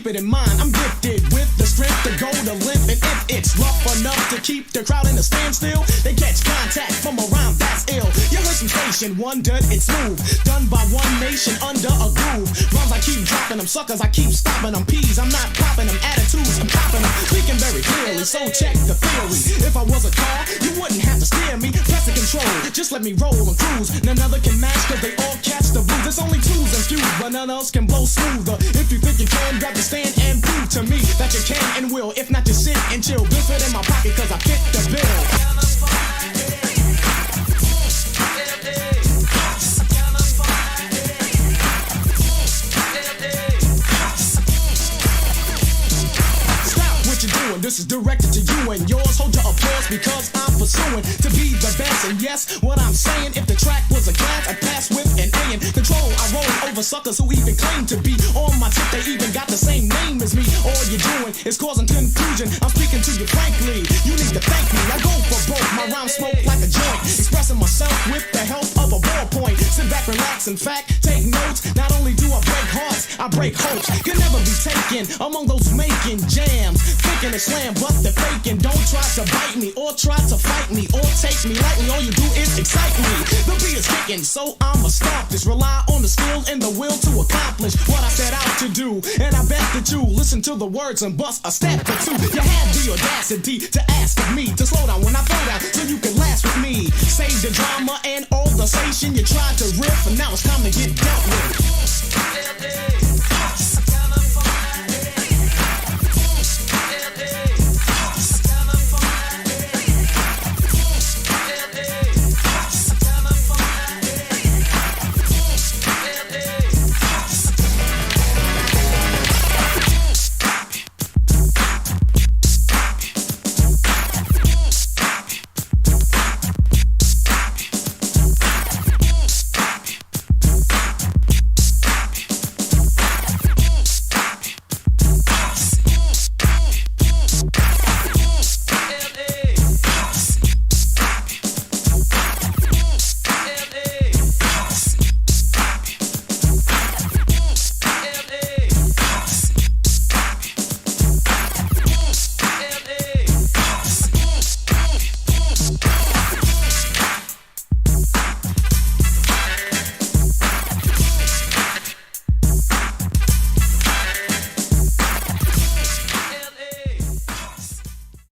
keep it in mind, I'm gifted with the strength to go the length. And if it's rough enough to keep the crowd in a standstill, they catch contact from a rhyme that's ill. You heard some station, wondered it's smooth, done by one nation under a groove. Rhymes I keep dropping them, suckers I keep stopping them. Peas, I'm not popping them, attitudes I'm copping them. Speaking very clearly, so check the theory. If I was a car, you wouldn't have to steer me. Press the control, just let me roll and cruise. None other can match, cause they all catch the blues. There's only twos and fews, but none else can blow smoother. If you think you can, grab the stand and prove to me that you can and will. If not, just sit and chill. Bill fit in my pocket, cause I fit the bill. This is directed to you and yours. Hold your applause because I'm pursuing to be the best. And yes, what I'm saying, if the track was a class, I'd pass with an A in control. I roll over suckers who even claim to be on my tip. They even got the same name as me. All you're doing is causing confusion. I'm speaking to you frankly. You need to thank me. I go for broke. My rhymes smoke like a joint. Expressing myself with the help of a ballpoint. Sit back, relax. In fact, take notes. Not only do I break hearts, I break hopes. Can never be taken among those making jams. Thinking it's slam, but they're faking. Don't try to bite me or try to fight me or take me lightly. All you do is excite me. The beat is kicking, so I'ma stop this. Rely on the skill and the will to accomplish what I set out to do. And I bet that you listen to the words and bust a step or two. You had the audacity to ask of me to slow down when I throw down so you can last with me. Save the drama and all the station you tried to riff, and now it's time to get dealt with.